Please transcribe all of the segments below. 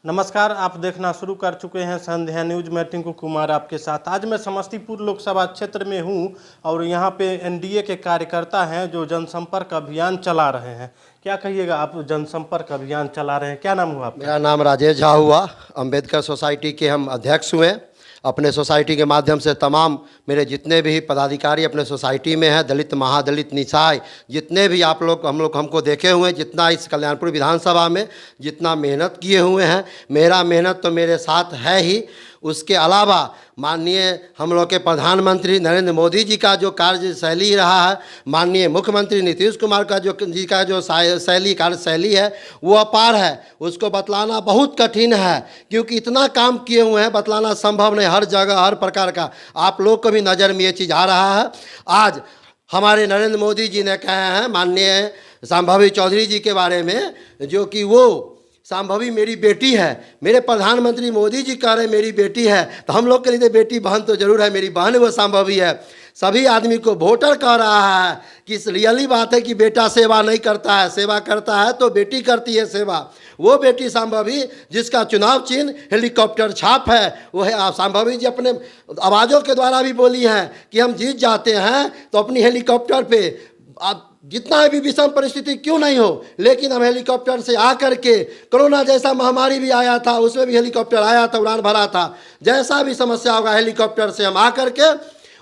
नमस्कार, आप देखना शुरू कर चुके हैं संध्या न्यूज। मैं टिंकू कुमार आपके साथ। आज मैं समस्तीपुर लोकसभा क्षेत्र में हूं और यहां पे एनडीए के कार्यकर्ता हैं जो जनसंपर्क अभियान चला रहे हैं। क्या कहिएगा, आप जनसंपर्क अभियान चला रहे हैं, क्या नाम हुआ आपका? मेरा नाम राजेश झा हुआ। अंबेडकर सोसाइटी के हम अध्यक्ष हुए। अपने सोसाइटी के माध्यम से तमाम मेरे जितने भी पदाधिकारी अपने सोसाइटी में हैं, दलित, महादलित, निचाय, जितने भी आप लोग हमको देखे हुए हैं, जितना इस कल्याणपुर विधानसभा में जितना मेहनत किए हुए हैं, मेरा मेहनत तो मेरे साथ है ही। उसके अलावा माननीय हम लोग के प्रधानमंत्री नरेंद्र मोदी जी का जो कार्यशैली रहा है, माननीय मुख्यमंत्री नीतीश कुमार का जो कार्यशैली है वो अपार है। उसको बतलाना बहुत कठिन है क्योंकि इतना काम किए हुए हैं, बतलाना संभव नहीं। हर जगह हर प्रकार का आप लोग को भी नज़र में ये चीज़ आ रहा है। आज हमारे नरेंद्र मोदी जी ने कहे हैं माननीय शांभवी चौधरी जी के बारे में, जो कि वो शांभवी मेरी बेटी है। मेरे प्रधानमंत्री मोदी जी कह रहे मेरी बेटी है, तो हम लोग के लिए बेटी बहन तो जरूर है। मेरी बहन वो शांभवी है। सभी आदमी को वोटर कह रहा है कि इस रियली बात है कि बेटा सेवा नहीं करता है, सेवा करता है तो बेटी करती है सेवा। वो बेटी शांभवी जिसका चुनाव चिन्ह हेलीकॉप्टर छाप है, वो है शांभवी जी। अपने आवाज़ों के द्वारा भी बोली हैं कि हम जीत जाते हैं तो अपनी हेलीकॉप्टर पे आप जितना भी विषम परिस्थिति क्यों नहीं हो, लेकिन हम हेलीकॉप्टर से आकर के, कोरोना जैसा महामारी भी आया था उसमें भी हेलीकॉप्टर आया था, उड़ान भरा था। जैसा भी समस्या होगा हेलीकॉप्टर से हम आकर के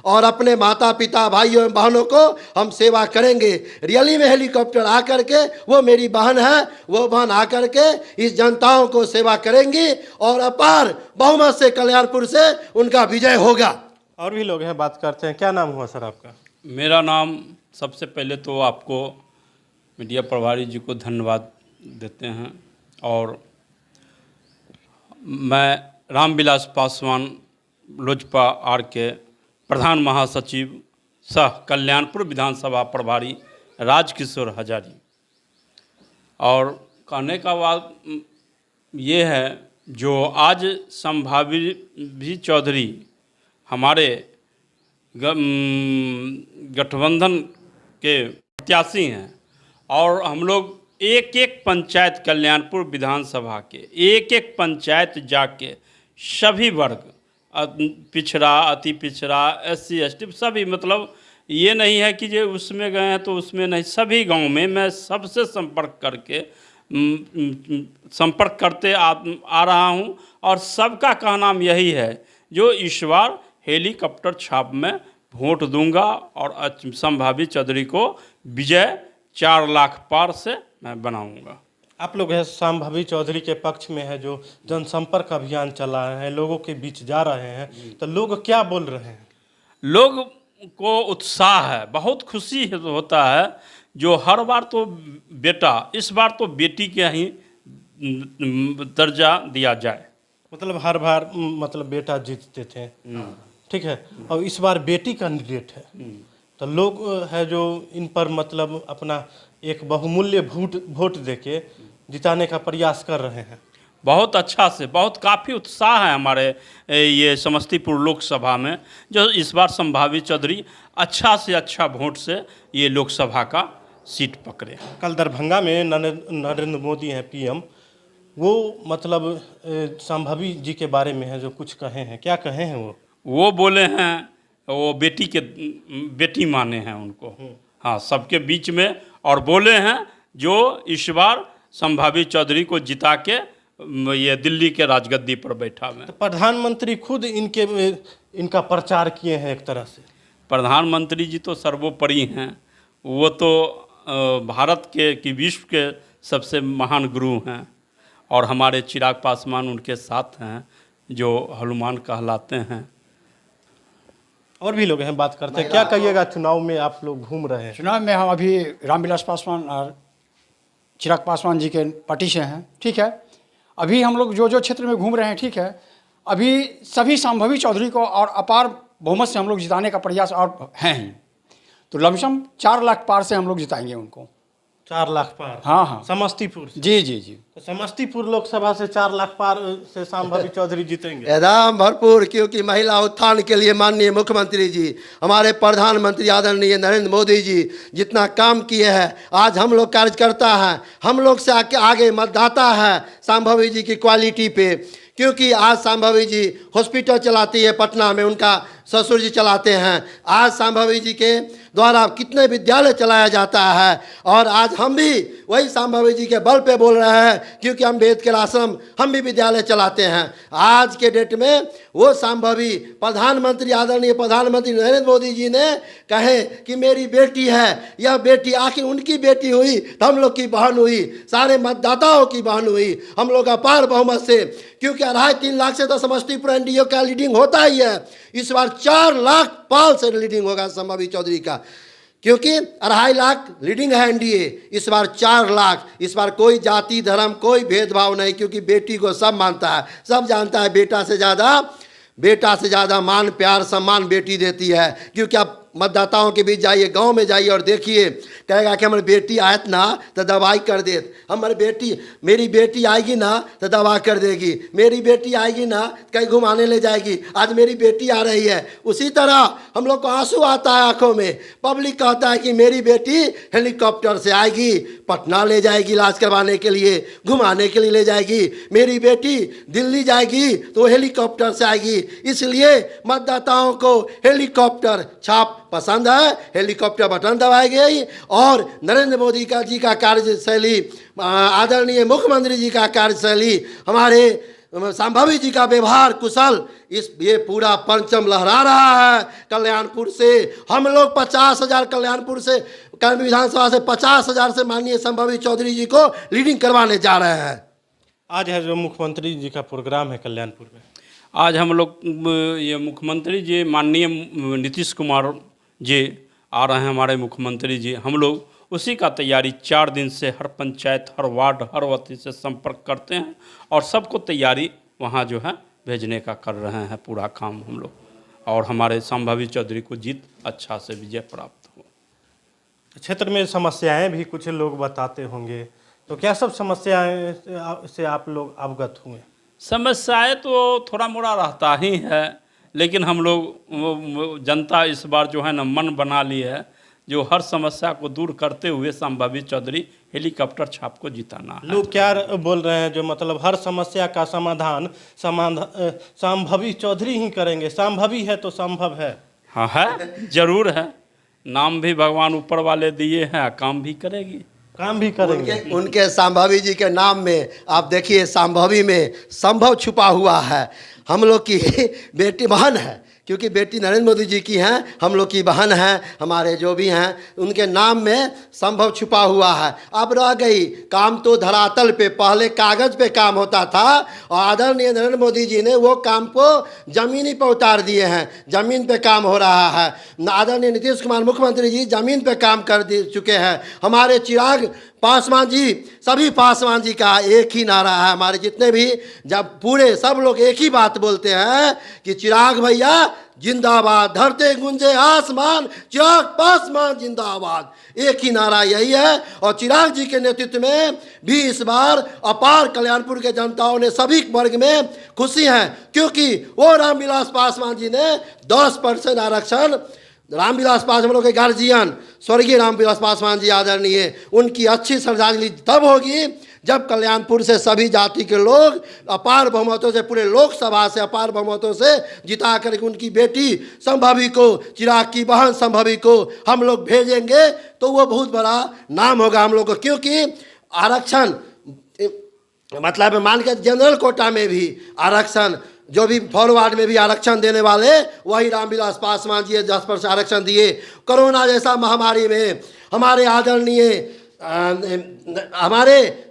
और अपने माता पिता भाइयों एवं बहनों को हम सेवा करेंगे। रियली में हेलीकॉप्टर आकर के, वो मेरी बहन है, वो बहन आकर के इस जनताओं को सेवा करेंगी और अपार बहुमत से कल्याणपुर से उनका विजय होगा। और भी लोग हैं, बात करते हैं। क्या नाम हुआ सर आपका? मेरा नाम, सबसे पहले तो आपको मीडिया प्रभारी जी को धन्यवाद देते हैं। और मैं रामविलास पासवान लोजपा आर के प्रधान महासचिव सह कल्याणपुर विधानसभा प्रभारी राजकिशोर हजारी। और कहने का बात ये है, जो आज शांभवी चौधरी हमारे गठबंधन के प्रत्याशी हैं और हम लोग एक एक पंचायत, कल्याणपुर विधानसभा के एक एक पंचायत जाके सभी वर्ग, पिछड़ा, अति पिछड़ा, SC ST सभी, मतलब ये नहीं है कि जो उसमें गए हैं तो उसमें नहीं, सभी गांव में मैं सबसे संपर्क करते आ रहा हूं। और सबका कहना यही है, जो इस बार हेलीकॉप्टर छाप में वोट दूंगा और शांभवी चौधरी को विजय 4 लाख पार से मैं बनाऊंगा। आप लोग हैं शांभवी चौधरी के पक्ष में है, जो जनसंपर्क अभियान चला रहे हैं, लोगों के बीच जा रहे हैं, तो लोग क्या बोल रहे हैं? लोग को उत्साह है, बहुत खुशी होता है। जो हर बार तो बेटा, इस बार तो बेटी के ही दर्जा दिया जाए। मतलब हर बार मतलब बेटा जीतते थे, ठीक है, और इस बार बेटी कैंडिडेट है, तो लोग है जो इन पर मतलब अपना एक बहुमूल्य वोट देके जिताने का प्रयास कर रहे हैं। बहुत अच्छा से, बहुत काफ़ी उत्साह है हमारे ये समस्तीपुर लोकसभा में, जो इस बार शांभवी चौधरी अच्छा से अच्छा वोट से ये लोकसभा का सीट पकड़े। कल दरभंगा में नरेंद्र मोदी हैं PM, वो मतलब शांभवी जी के बारे में है जो कुछ कहे हैं। क्या कहे हैं वो बोले हैं, वो बेटी माने हैं उनको, हाँ, सबके बीच में। और बोले हैं जो इस बार शांभवी चौधरी को जिता के ये दिल्ली के राजगद्दी पर बैठा हुए। तो प्रधानमंत्री खुद इनका प्रचार किए हैं एक तरह से। प्रधानमंत्री जी तो सर्वोपरि हैं, वो तो भारत के कि विश्व के सबसे महान गुरु हैं। और हमारे चिराग पासवान उनके साथ हैं, जो हनुमान कहलाते हैं। और भी लोग हैं, बात करते हैं। क्या कहिएगा, चुनाव में आप लोग घूम रहे हैं? चुनाव में हम अभी रामविलास पासवान और चिराग पासवान जी के पार्टी से हैं, ठीक है। अभी हम लोग जो क्षेत्र में घूम रहे हैं, ठीक है, अभी सभी शांभवी चौधरी को और अपार बहुमत से हम लोग जिताने का प्रयास और हैं ही। तो लमसम 4 लाख पार से हम लोग जिताएंगे उनको। 4 लाख पार। हाँ हाँ समस्तीपुर से। जी जी जी। तो समस्तीपुर लोकसभा से 4 लाख पार से शांभवी चौधरी जीतेंगे। एकदम भरपूर, क्योंकि महिला उत्थान के लिए माननीय मुख्यमंत्री जी, हमारे प्रधानमंत्री आदरणीय नरेंद्र मोदी जी जितना काम किए हैं, आज हम लोग कार्यकर्ता हैं, हम लोग से आगे मतदाता है शांभवी जी की क्वालिटी पे। क्योंकि आज शांभवी जी हॉस्पिटल चलाती है पटना में, उनका ससुर जी चलाते हैं। आज शांभवी जी के द्वारा कितने विद्यालय चलाया जाता है, और आज हम भी वही शांभवी जी के बल पे बोल रहे हैं, क्योंकि अम्बेडकर आश्रम हम भी विद्यालय चलाते हैं। आज के डेट में वो शांभवी प्रधानमंत्री आदरणीय प्रधानमंत्री नरेंद्र मोदी जी ने कहे कि मेरी बेटी है, यह बेटी आखिर उनकी बेटी हुई तो हम लोग की बहन हुई, सारे मतदाताओं की बहन हुई, हम लोग अपार बहुमत से। क्योंकि 2.5-3 लाख से तो समस्तीपुर एनडीए का लीडिंग होता ही है, इस बार 4 लाख पाल से लीडिंग होगा शांभवी चौधरी का, क्योंकि 2.5 लाख लीडिंग है एनडीए, इस बार 4 लाख। इस बार कोई जाति धर्म कोई भेदभाव नहीं, क्योंकि बेटी को सब मानता है, सब जानता है बेटा से ज़्यादा मान प्यार सम्मान बेटी देती है। क्योंकि आप मतदाताओं के बीच जाइए, गांव में जाइए और देखिए, कहेगा कि हमारी बेटी आयत ना तो दवाई कर देत, मेरी बेटी आएगी ना तो दवा कर देगी, मेरी बेटी आएगी ना कहीं घुमाने ले जाएगी, आज मेरी बेटी आ रही है। उसी तरह हम लोग को आंसू आता है आंखों में, पब्लिक कहता है कि मेरी बेटी हेलीकॉप्टर से आएगी, पटना ले जाएगी इलाज करवाने के लिए, घुमाने के लिए ले जाएगी, मेरी बेटी दिल्ली जाएगी तो हेलीकॉप्टर से आएगी। इसलिए मतदाताओं को हेलीकॉप्टर छाप पसंद है, हेलीकॉप्टर बटन दबाई गई, और नरेंद्र मोदी जी का कार्यशैली, आदरणीय मुख्यमंत्री जी का कार्यशैली, हमारे शांभवी जी का व्यवहार कुशल, ये पूरा परचम लहरा रहा है। कल्याणपुर से हम लोग 50,000 कल्याणपुर से विधानसभा से 50,000 से माननीय शांभवी चौधरी जी को लीडिंग करवाने जा रहे हैं। आज है जो मुख्यमंत्री जी का प्रोग्राम है कल्याणपुर में, आज हम लोग ये मुख्यमंत्री जी माननीय नीतीश कुमार जी आ रहे हैं, हमारे मुख्यमंत्री जी, हम लोग उसी का तैयारी 4 दिन से हर पंचायत, हर वार्ड, हर वती से संपर्क करते हैं, और सबको तैयारी वहाँ जो है भेजने का कर रहे हैं पूरा काम हम लोग, और हमारे शांभवी चौधरी को जीत अच्छा से विजय प्राप्त हो। क्षेत्र में समस्याएं भी कुछ लोग बताते होंगे, तो क्या सब समस्याएं से आप लोग अवगत हुए? समस्याएं तो थोड़ा मोड़ा रहता ही है, लेकिन हम लोग जनता इस बार जो है ना मन बना ली है, जो हर समस्या को दूर करते हुए शांभवी चौधरी हेलीकॉप्टर छाप को जिताना है। लोग क्या बोल रहे हैं, जो मतलब हर समस्या का समाधान शांभवी चौधरी ही करेंगे, शांभवी है तो संभव है। हाँ है, जरूर है, नाम भी भगवान ऊपर वाले दिए हैं, काम भी करेगी, काम भी करेंगे। उनके शांभवी जी के नाम में आप देखिए, शांभवी में संभव छुपा हुआ है। हम लोग की बेटी बहन है, क्योंकि बेटी नरेंद्र मोदी जी की हैं, हम लोग की बहन हैं, हमारे जो भी हैं उनके नाम में संभव छुपा हुआ है। अब रह गई काम तो धरातल पे, पहले कागज़ पे काम होता था, और आदरणीय नरेंद्र मोदी जी ने वो काम को ज़मीनी पर उतार दिए हैं, ज़मीन पे काम हो रहा है। आदरणीय नीतीश कुमार मुख्यमंत्री जी ज़मीन पे काम कर चुके हैं। हमारे चिराग पासवान जी, सभी पासवान जी का एक ही नारा है, हमारे जितने भी जब पूरे सब लोग एक ही बात बोलते हैं कि चिराग भैया जिंदाबाद, धरते गुंजे आसमान, चिराग पासवान जिंदाबाद, एक ही नारा यही है। और चिराग जी के नेतृत्व में भी इस बार अपार कल्याणपुर के जनताओं ने सभी वर्ग में खुशी है, क्योंकि वो रामविलास पासवान जी ने 10% आरक्षण, रामविलास पासवान हम लोग के गार्जियन स्वर्गीय रामविलास पासवान जी आदरणीय, उनकी अच्छी श्रद्धांजलि तब होगी जब कल्याणपुर से सभी जाति के लोग अपार बहुमतों से, पूरे लोकसभा से अपार बहुमतों से जिता करके उनकी बेटी शांभवी को, चिराग की बहन शांभवी को हम लोग भेजेंगे, तो वो बहुत बड़ा नाम होगा हम लोग को। क्योंकि आरक्षण मतलब मान के जनरल कोटा में भी आरक्षण, जो भी फॉरवर्ड में भी आरक्षण देने वाले वही रामविलास पासवान जी 10% आरक्षण दिए। कोरोना जैसा महामारी में हमारे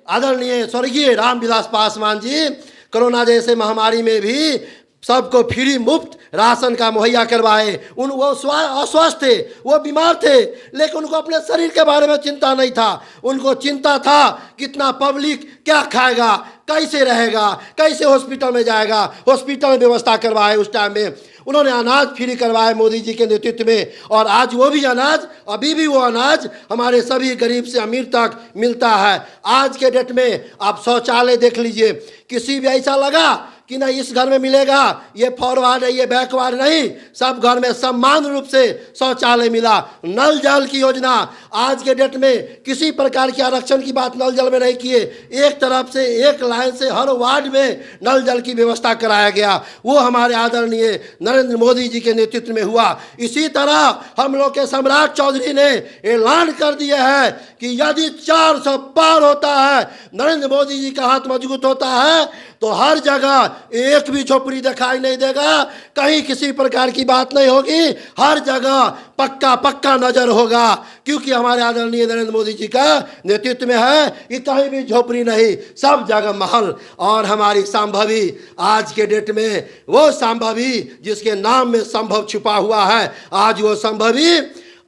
आदरणीय स्वर्गीय रामविलास पासवान जी कोरोना जैसे महामारी में भी सबको फ्री मुफ्त राशन का मुहैया करवाए। वो अस्वस्थ थे, वो बीमार थे, लेकिन उनको अपने शरीर के बारे में चिंता नहीं था। उनको चिंता था कितना पब्लिक क्या खाएगा, कैसे रहेगा, कैसे हॉस्पिटल में जाएगा। हॉस्पिटल में व्यवस्था करवाए। उस टाइम में उन्होंने अनाज फ्री करवाए मोदी जी के नेतृत्व में, और आज वो भी अनाज, अभी भी वो अनाज हमारे सभी गरीब से अमीर तक मिलता है। आज के डेट में आप शौचालय देख लीजिए, किसी भी ऐसा लगा कि नहीं इस घर में मिलेगा, ये फॉरवर्ड है, ये बैकवर्ड नहीं, सब घर में समान रूप से शौचालय मिला। नल जल की योजना आज के डेट में किसी प्रकार के आरक्षण की बात नल जल में नहीं किए, एक तरफ से एक लाइन से हर वार्ड में नल जल की व्यवस्था कराया गया। वो हमारे आदरणीय नरेंद्र मोदी जी के नेतृत्व में हुआ। इसी तरह हम लोग के सम्राट चौधरी ने ऐलान कर दिया है कि यदि 400 पार होता है, नरेंद्र मोदी जी का हाथ मजबूत होता है, तो हर जगह एक भी झोपड़ी दिखाई नहीं देगा, कहीं किसी प्रकार की बात नहीं होगी, हर जगह पक्का पक्का नजर होगा, क्योंकि हमारे आदरणीय नरेंद्र मोदी जी का नेतृत्व में है कि कहीं भी झोपड़ी नहीं, सब जगह महल। और हमारी संभवी आज के डेट में वो संभवी जिसके नाम में संभव छुपा हुआ है, आज वो संभवी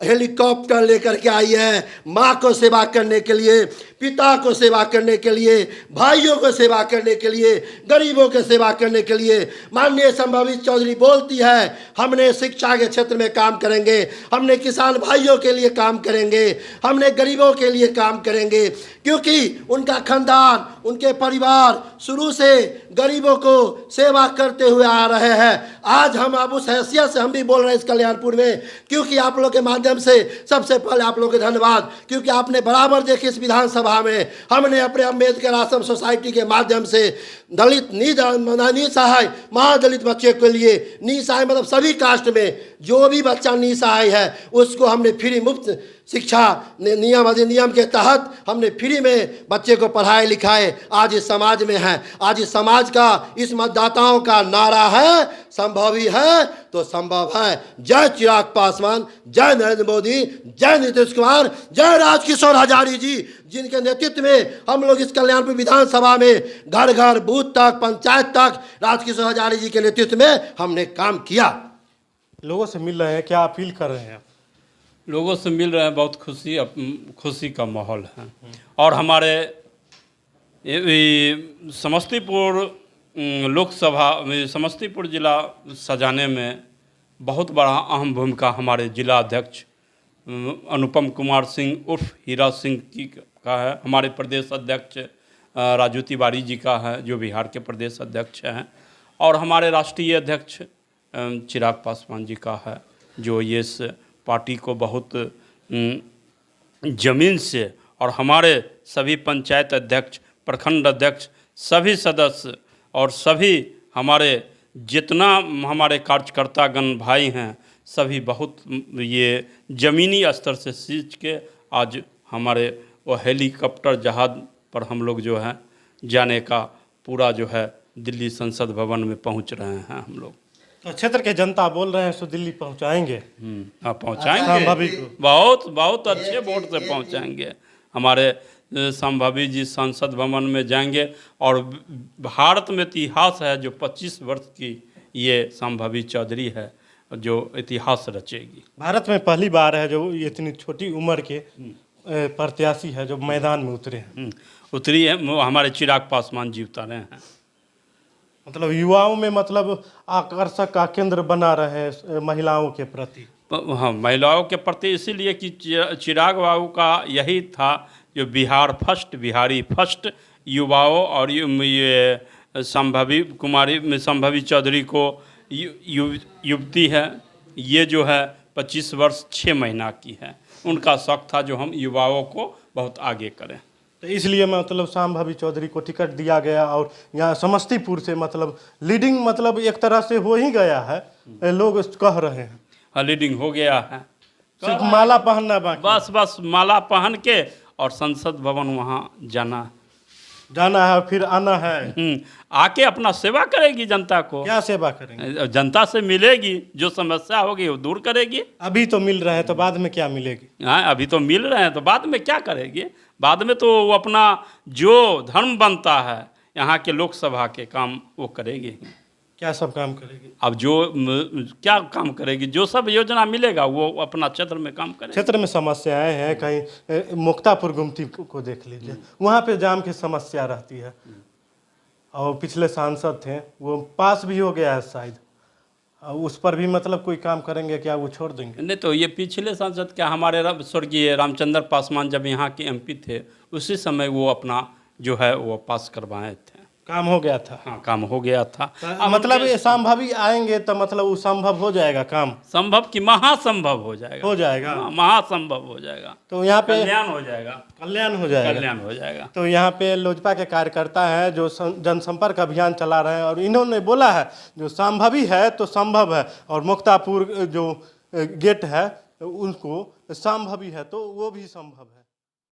हेलीकॉप्टर लेकर के आई है माँ को सेवा करने के लिए, पिता को सेवा करने के लिए, भाइयों को सेवा करने के लिए, गरीबों की सेवा करने के लिए। माननीय संभवी चौधरी बोलती है हमने शिक्षा के क्षेत्र में काम करेंगे, हमने किसान भाइयों के लिए काम करेंगे, हमने गरीबों के लिए काम करेंगे, क्योंकि उनका खानदान, उनके परिवार शुरू से गरीबों को सेवा करते हुए आ रहे हैं। आज हम अब उस हैसियत से हम भी बोल रहे हैं इस कल्याणपुर में, क्योंकि आप लोग के माध्यम से सबसे पहले आप लोग के धन्यवाद, क्योंकि आपने बराबर देखे इस विधानसभा में हमने अपने अम्बेडकर आश्रम सोसाइटी के माध्यम से दलित निसहाय महादलित बच्चे के लिए, निसहाय मतलब सभी कास्ट में जो भी बच्चा निसहाय है उसको हमने फ्री मुफ्त शिक्षा नियम अधिनियम के तहत हमने फ्री में बच्चे को पढ़ाए लिखाए। आज इस समाज में है, आज इस समाज का, इस मतदाताओं का नारा है संभवी है तो संभव है। जय चिराग पासवान, जय नरेंद्र मोदी, जय नीतीश कुमार, जय राजकिशोर हजारी जी, जिनके नेतृत्व में हम लोग इस कल्याणपुर विधानसभा में घर घर बूथ तक पंचायत तक राजकिशोर हजारी जी के नेतृत्व में हमने काम किया। लोगों से मिल रहे हैं, क्या अपील कर रहे हैं? लोगों से मिल रहे हैं, बहुत खुशी का माहौल है। और हमारे समस्तीपुर लोकसभा समस्तीपुर जिला सजाने में बहुत बड़ा अहम भूमिका हमारे जिला अध्यक्ष अनुपम कुमार सिंह उर्फ हीरा सिंह जी का है, हमारे प्रदेश अध्यक्ष राजू तिवारी जी का है जो बिहार के प्रदेश अध्यक्ष हैं, और हमारे राष्ट्रीय अध्यक्ष चिराग पासवान जी का है जो ये इस पार्टी को बहुत ज़मीन से, और हमारे सभी पंचायत अध्यक्ष, प्रखंड अध्यक्ष, सभी सदस्य और सभी हमारे जितना हमारे कार्यकर्तागण भाई हैं सभी बहुत ये ज़मीनी स्तर से सींच के आज हमारे वो हेलीकॉप्टर जहाज़ पर हम लोग जो है जाने का पूरा जो है दिल्ली संसद भवन में पहुंच रहे हैं हम लोग। तो क्षेत्र के जनता बोल रहे हैं सो दिल्ली पहुंचाएंगे। हाँ पहुंचाएंगे, बहुत बहुत अच्छे वोट से पहुंचाएंगे। हमारे संभवी जी संसद भवन में जाएंगे, और भारत में इतिहास है जो 25 वर्ष की ये संभवी चौधरी है जो इतिहास रचेगी। भारत में पहली बार है जो इतनी छोटी उम्र के प्रत्याशी है जो मैदान में उतरे हैं। उतरी है, हमारे चिराग पासवान जी उतारे हैं। मतलब युवाओं में मतलब आकर्षक का केंद्र बना रहे महिलाओं के प्रति। हाँ, महिलाओं के प्रति इसीलिए कि चिराग बाबू का यही था जो बिहार फर्स्ट, बिहारी फर्स्ट, युवाओं और ये संभवी चौधरी को युवती है, ये जो है 25 वर्ष 6 महीना की है। उनका शौक था जो हम युवाओं को बहुत आगे करें, तो इसलिए मतलब संभवी चौधरी को टिकट दिया गया। और यहाँ समस्तीपुर से मतलब लीडिंग मतलब एक तरह से हो ही गया है, लोग कह रहे हैं। हाँ, लीडिंग हो गया है, सिर्फ माला पहनना बाकी। बस माला पहन के और संसद भवन वहाँ जाना है और फिर आना है। आके अपना सेवा करेगी जनता को। क्या सेवा करेंगे? जनता से मिलेगी, जो समस्या होगी वो दूर करेगी। अभी तो मिल रहे हैं तो बाद में क्या मिलेगी? हाँ, अभी तो मिल रहे हैं तो बाद में क्या करेगी? बाद में तो वो अपना जो धर्म बनता है यहाँ के लोकसभा के काम वो करेगी। क्या सब काम करेगी? अब जो क्या काम करेगी, जो सब योजना मिलेगा वो अपना क्षेत्र में काम करेगी। क्षेत्र में समस्याएं हैं, कहीं मुक्तापुर गुमती को देख लीजिए, वहाँ पे जाम की समस्या रहती है। और पिछले सांसद थे, वो पास भी हो गया है शायद, उस पर भी मतलब कोई काम करेंगे क्या, वो छोड़ देंगे? नहीं तो ये पिछले सांसद क्या, हमारे स्वर्गीय रामचंद्र पासवान जब यहाँ के एमपी थे उसी समय वो अपना जो है वो पास करवाए थे, काम हो गया था। हाँ काम हो गया था। मतलब ये संभव आएंगे तो मतलब वो संभव हो जाएगा काम? संभव कि महासंभव हो जाएगा। हो जाएगा। हाँ, महासंभव हो जाएगा। तो यहाँ पे कल्याण हो जाएगा। कल्याण हो जाएगा। कल्याण हो जाएगा। तो यहाँ पे लोजपा के कार्यकर्ता हैं जो जनसंपर्क अभियान चला रहे हैं, और इन्होंने बोला है जो संभवी है तो संभव है, और मुक्तापुर जो गेट है उनको संभवी है तो वो भी संभव है।